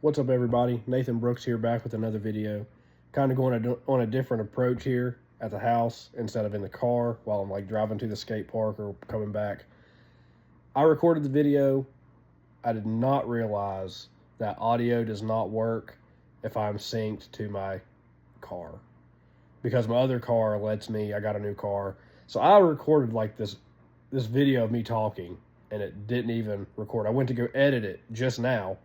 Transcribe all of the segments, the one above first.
What's up, everybody? Nathan Brooks here, back with another video. Kind of going on a different approach here at the house instead of in the car while I'm like driving to the skate park or coming back. I recorded the video. I did not realize that audio does not work if I'm synced to my car, because my other car lets me. I got a new car, so I recorded like this video of me talking, and it didn't even record. I went to go edit it just now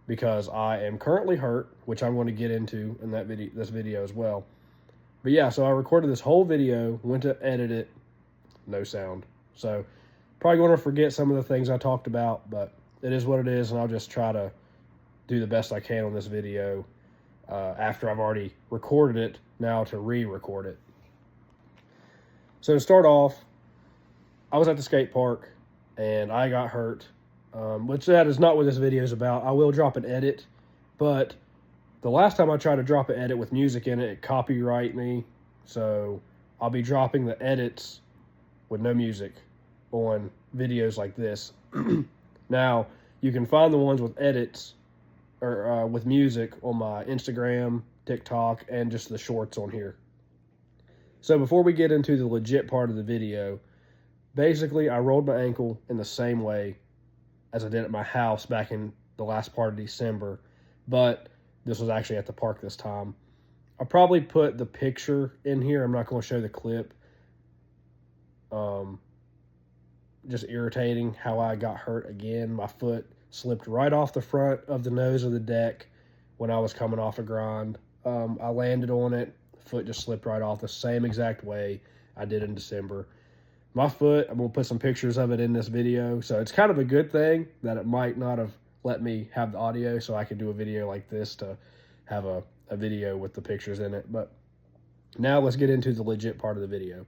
because I am currently hurt, which I'm going to get into in this video as well. But yeah, so I recorded this whole video, went to edit it, no sound. So probably going to forget some of the things I talked about, but it is what it is, and I'll just try to do the best I can on this video after I've already recorded it, now to re-record it. So to start off, I was at the skate park, and I got hurt. Which that is not what this video is about. I will drop an edit, but the last time I tried to drop an edit with music in it, it copyrighted me. So I'll be dropping the edits with no music on videos like this. Now, you can find the ones with edits or with music on my Instagram, TikTok, and just the shorts on here. So before we get into the legit part of the video, basically I rolled my ankle in the same way as I did at my house back in the last part of December, but this was actually at the park this time. I'll probably put the picture in here. I'm not going to show the clip. Just irritating how I got hurt again. My foot slipped right off the front of the nose of the deck when I was coming off a grind. I landed on it. Foot just slipped right off the same exact way I did in December. My foot, I'm going to put some pictures of it in this video. So it's kind of a good thing that it might not have let me have the audio, so I could do a video like this to have a video with the pictures in it. But now let's get into the legit part of the video.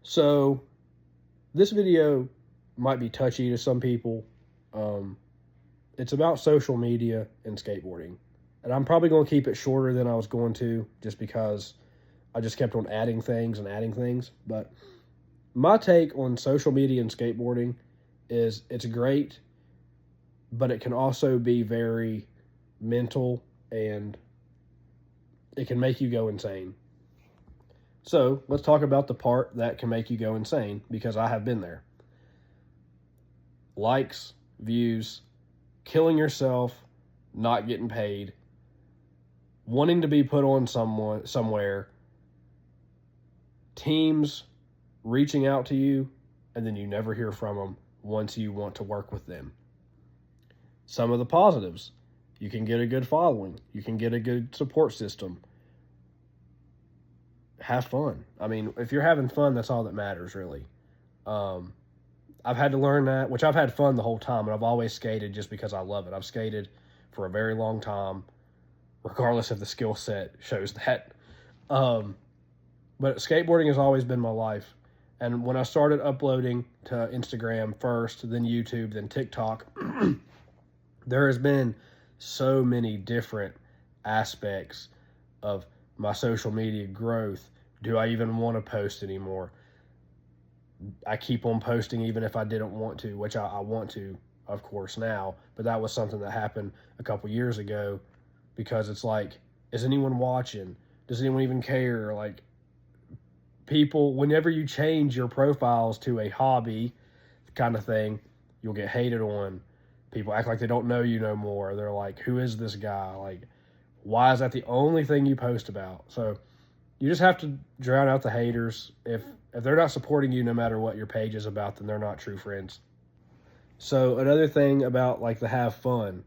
So this video might be touchy to some people. It's about social media and skateboarding. And I'm probably going to keep it shorter than I was going to, just because I just kept on adding things and adding things. But my take on social media and skateboarding is it's great, but it can also be very mental, and it can make you go insane. So let's talk about the part that can make you go insane, because I have been there. Likes, views, killing yourself, not getting paid, wanting to be put on somewhere, teams reaching out to you, and then you never hear from them once you want to work with them. Some of the positives: you can get a good following, you can get a good support system. Have fun. I mean, if you're having fun, that's all that matters, really. I've had to learn that, which I've had fun the whole time, and I've always skated just because I love it. I've skated for a very long time, regardless if the skill set shows that. But skateboarding has always been my life. And when I started uploading to Instagram first, then YouTube, then TikTok, there has been so many different aspects of my social media growth. Do I even want to post anymore? I keep on posting even if I didn't want to, which I want to, of course, now. But that was something that happened a couple years ago, because it's like, is anyone watching? Does anyone even care? Like, people, whenever you change your profiles to a hobby kind of thing, you'll get hated on. People act like they don't know you no more. They're like, who is this guy? Like, why is that the only thing you post about? So you just have to drown out the haters. If they're not supporting you no matter what your page is about, then they're not true friends. So another thing about like the have fun,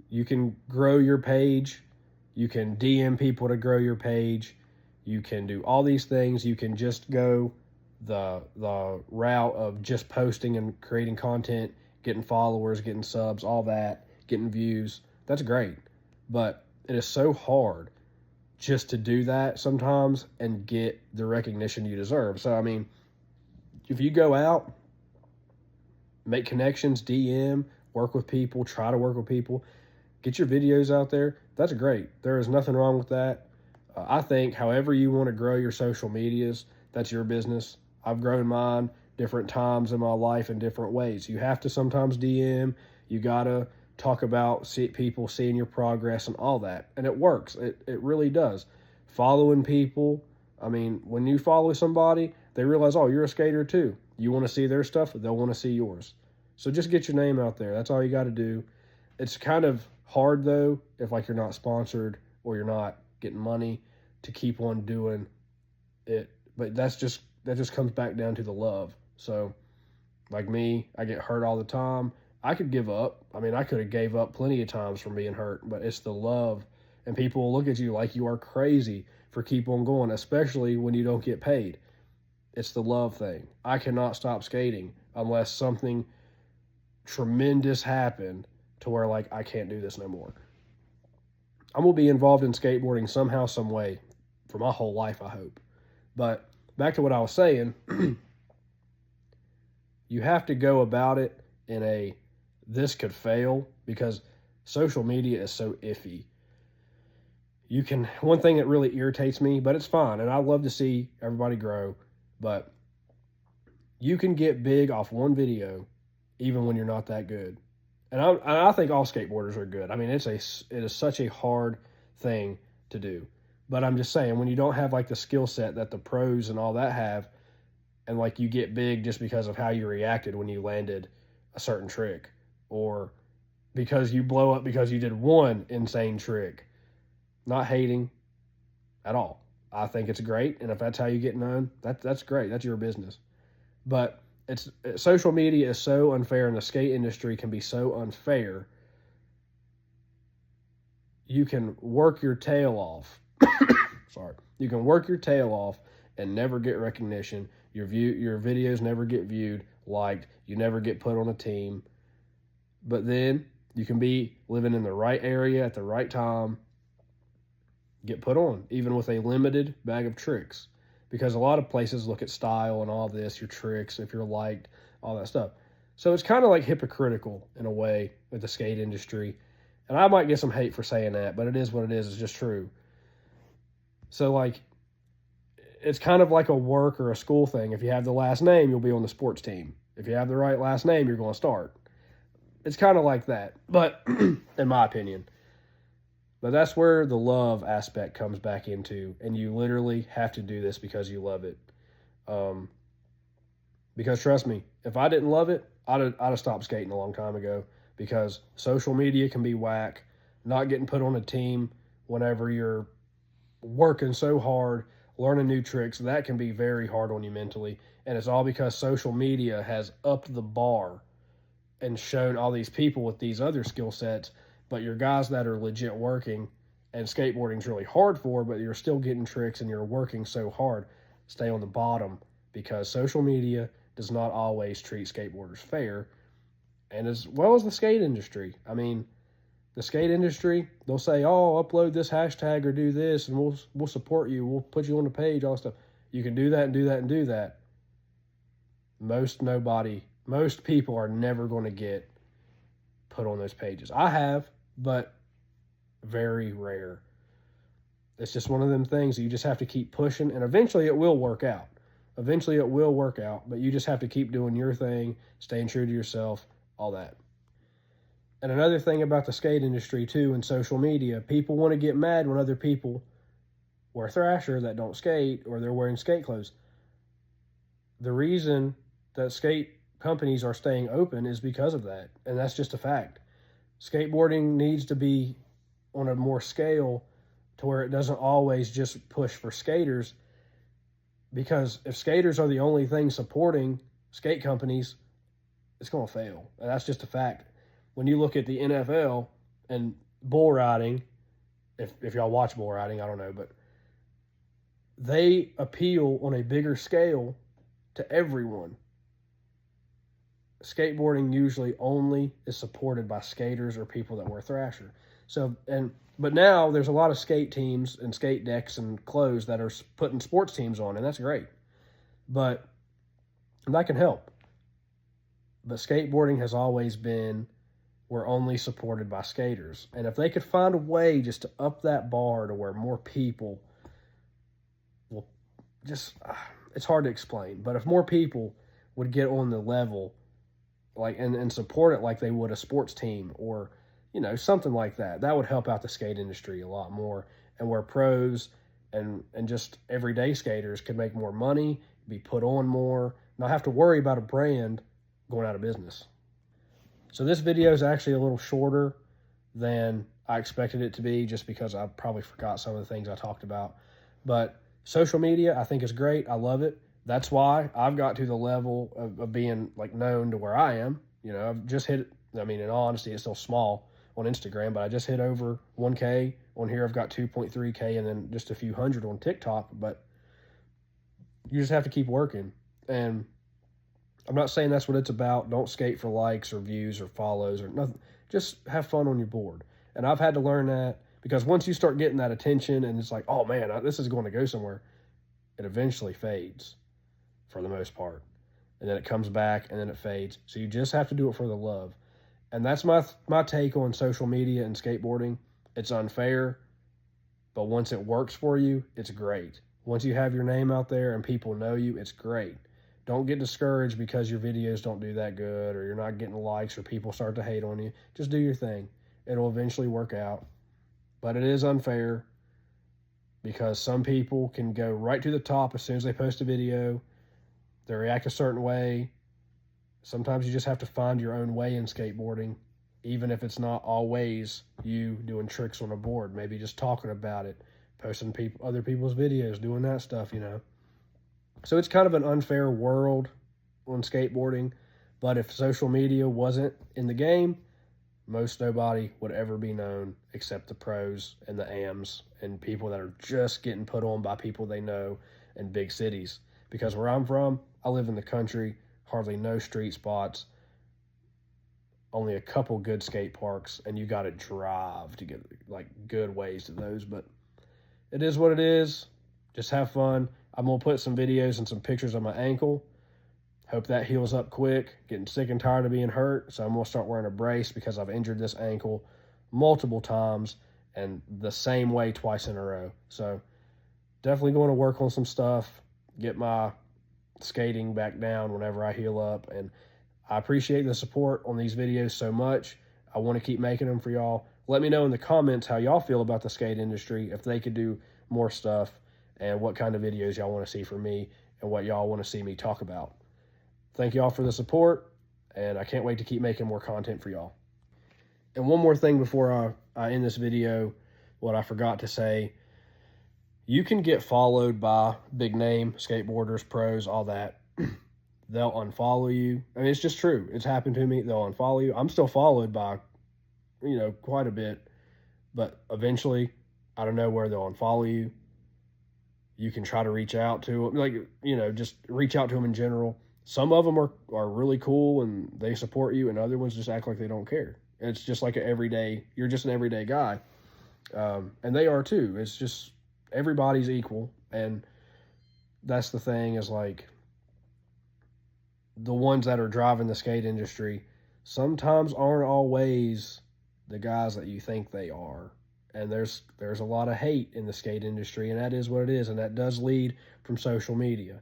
you can grow your page, you can DM people to grow your page, you can do all these things. You can just go the route of just posting and creating content, getting followers, getting subs, all that, getting views. That's great. But it is so hard just to do that sometimes and get the recognition you deserve. So, I mean, if you go out, make connections, DM, work with people, try to work with people, get your videos out there, that's great. There is nothing wrong with that. I think however you want to grow your social medias, that's your business. I've grown mine different times in my life in different ways. You have to sometimes DM. You got to talk about people seeing your progress and all that. And it works. It really does. Following people, I mean, when you follow somebody, they realize, oh, you're a skater too. You want to see their stuff, they'll want to see yours. So just get your name out there. That's all you got to do. It's kind of hard, though, if like you're not sponsored or you're not getting money to keep on doing it. But that just comes back down to the love. So like me, I get hurt all the time. I could give up. I mean, I could have gave up plenty of times from being hurt, but it's the love. And people will look at you like you are crazy for keep on going, especially when you don't get paid. It's the love thing. I cannot stop skating unless something tremendous happened to where like I can't do this no more. I'm going to be involved in skateboarding somehow, some way for my whole life, I hope. But back to what I was saying, you have to go about it in a this could fail because social media is so iffy. One thing that really irritates me, but it's fine, and I love to see everybody grow, but you can get big off one video even when you're not that good. And I think all skateboarders are good. I mean, it is such a hard thing to do. But I'm just saying, when you don't have like the skill set that the pros and all that have, and like you get big just because of how you reacted when you landed a certain trick, or because you blow up because you did one insane trick, not hating at all. I think it's great, and if that's how you get known, that's great. That's your business. But social media is so unfair, and the skate industry can be so unfair. You can work your tail off. Sorry. You can work your tail off and never get recognition. Your videos never get viewed, liked. You never get put on a team. But then you can be living in the right area at the right time, get put on, even with a limited bag of tricks. Because a lot of places look at style and all this, your tricks, if you're liked, all that stuff. So it's kind of like hypocritical in a way with the skate industry. And I might get some hate for saying that, but it is what it is. It's just true. So like, it's kind of like a work or a school thing. If you have the last name, you'll be on the sports team. If you have the right last name, you're going to start. It's kind of like that, but in my opinion. But that's where the love aspect comes back into, and you literally have to do this because you love it. Because trust me, if I didn't love it, I'd have stopped skating a long time ago, because social media can be whack. Not getting put on a team whenever you're working so hard, learning new tricks, that can be very hard on you mentally. And it's all because social media has upped the bar and shown all these people with these other skill sets, but your guys that are legit working, and skateboarding's really hard for, but you're still getting tricks and you're working so hard, stay on the bottom, because social media does not always treat skateboarders fair, and as well as the skate industry. I mean, the skate industry, they'll say, oh, upload this hashtag or do this, and we'll support you, we'll put you on the page, all that stuff. You can do that and do that and do that. Most people are never going to get put on those pages. I have, but very rare. It's just one of them things that you just have to keep pushing, and eventually it will work out. Eventually it will work out, but you just have to keep doing your thing, staying true to yourself, all that. And another thing about the skate industry too, and social media, people want to get mad when other people wear Thrasher that don't skate, or they're wearing skate clothes. The reason that skate companies are staying open is because of that. And that's just a fact. Skateboarding needs to be on a more scale to where it doesn't always just push for skaters, because if skaters are the only thing supporting skate companies, it's going to fail. And that's just a fact. When you look at the NFL and bull riding, if y'all watch bull riding, I don't know, but they appeal on a bigger scale to everyone. Skateboarding usually only is supported by skaters or people that wear Thrasher. But now there's a lot of skate teams and skate decks and clothes that are putting sports teams on, and that's great. But that can help. But skateboarding has always been, we're only supported by skaters. And if they could find a way just to up that bar to where more people will just, it's hard to explain, but if more people would get on the level like and support it like they would a sports team or, something like that, that would help out the skate industry a lot more, and where pros and just everyday skaters could make more money, be put on more, not have to worry about a brand going out of business. So this video is actually a little shorter than I expected it to be, just because I probably forgot some of the things I talked about. But social media, I think, is great. I love it. That's why I've got to the level of being like known to where I am. I've just hit, in all honesty, it's still small on Instagram, but I just hit over 1K. On here, I've got 2.3K and then just a few hundred on TikTok. But you just have to keep working. And I'm not saying that's what it's about. Don't skate for likes or views or follows or nothing. Just have fun on your board. And I've had to learn that, because once you start getting that attention and it's like, oh man, this is going to go somewhere, it eventually fades for the most part. And then it comes back and then it fades. So you just have to do it for the love. And that's my take on social media and skateboarding. It's unfair, but once it works for you, it's great. Once you have your name out there and people know you, it's great. Don't get discouraged because your videos don't do that good or you're not getting likes or people start to hate on you. Just do your thing. It'll eventually work out. But it is unfair because some people can go right to the top as soon as they post a video. They react a certain way. Sometimes you just have to find your own way in skateboarding, even if it's not always you doing tricks on a board. Maybe just talking about it, posting other people's videos, doing that stuff, So it's kind of an unfair world on skateboarding, but if social media wasn't in the game, most nobody would ever be known except the pros and the AMs and people that are just getting put on by people they know in big cities. Because where I'm from, I live in the country, hardly no street spots, only a couple good skate parks, and you got to drive to get like good ways to those. But it is what it is. Just have fun. I'm going to put some videos and some pictures of my ankle. Hope that heals up quick. Getting sick and tired of being hurt. So I'm going to start wearing a brace because I've injured this ankle multiple times and the same way twice in a row. So definitely going to work on some stuff. Get my skating back down whenever I heal up. And I appreciate the support on these videos so much. I want to keep making them for y'all. Let me know in the comments how y'all feel about the skate industry, if they could do more stuff, and what kind of videos y'all want to see from me and what y'all want to see me talk about. Thank y'all for the support, and I can't wait to keep making more content for y'all. And one more thing before I end this video, what I forgot to say, you can get followed by big name skateboarders, pros, all that. They'll unfollow you. It's just true. It's happened to me. They'll unfollow you. I'm still followed by, quite a bit, but eventually, I don't know where they'll unfollow you. You can try to reach out to them, just reach out to them in general. Some of them are really cool and they support you, and other ones just act like they don't care. It's just like you're just an everyday guy. And they are too. It's just, everybody's equal. And that's the thing, is like, the ones that are driving the skate industry sometimes aren't always the guys that you think they are. And there's a lot of hate in the skate industry, and that is what it is. And that does lead from social media.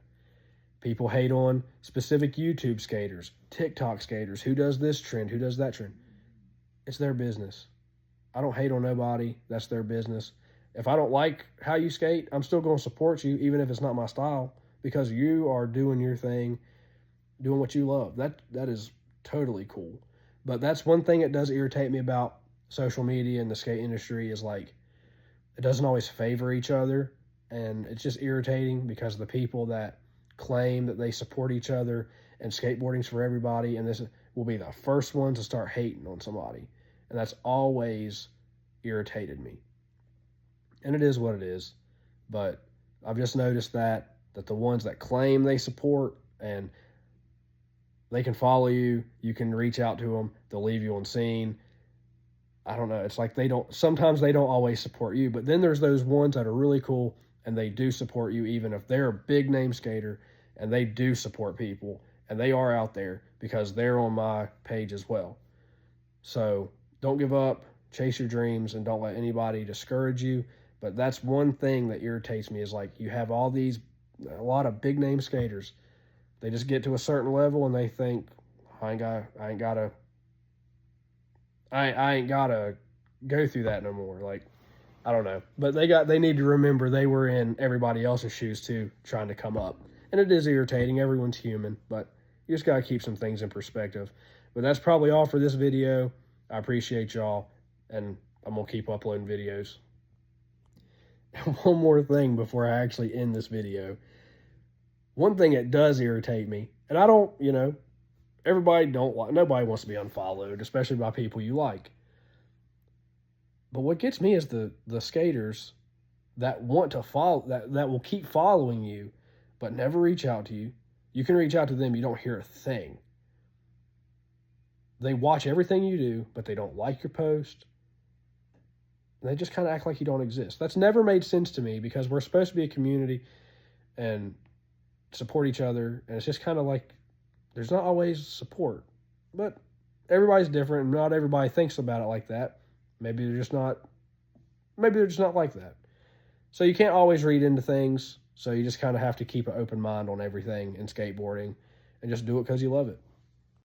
People hate on specific YouTube skaters, TikTok skaters, who does this trend, who does that trend. It's their business. I don't hate on nobody. That's their business. If I don't like how you skate, I'm still going to support you, even if it's not my style, because you are doing your thing doing what you love. That is totally cool. But that's one thing that does irritate me about social media and the skate industry is like it doesn't always favor each other, and it's just irritating because the people that claim that they support each other and skateboarding's for everybody, and this will be the first ones to start hating on somebody, and that's always irritated me. And it is what it is, but I've just noticed that the ones that claim they support and they can follow you, you can reach out to them, they'll leave you on scene. I don't know. It's like sometimes they don't always support you, but then there's those ones that are really cool and they do support you, even if they're a big name skater and they do support people and they are out there because they're on my page as well. So don't give up, chase your dreams, and don't let anybody discourage you. But that's one thing that irritates me is like you have a lot of big name skaters. They just get to a certain level and they think, I ain't gotta go through that no more. Like, I don't know. But they need to remember they were in everybody else's shoes too, trying to come up. And it is irritating. Everyone's human, but you just got to keep some things in perspective. But that's probably all for this video. I appreciate y'all, and I'm going to keep uploading videos. And one more thing before I actually end this video. One thing that does irritate me, and I don't, nobody wants to be unfollowed, especially by people you like. But what gets me is the skaters that want to follow, that will keep following you, but never reach out to you. You can reach out to them, you don't hear a thing. They watch everything you do, but they don't like your post. They just kind of act like you don't exist. That's never made sense to me because we're supposed to be a community and support each other. And it's just kind of like there's not always support. But everybody's different, and not everybody thinks about it like that. Maybe they're just not like that. So you can't always read into things. So you just kind of have to keep an open mind on everything in skateboarding and just do it because you love it.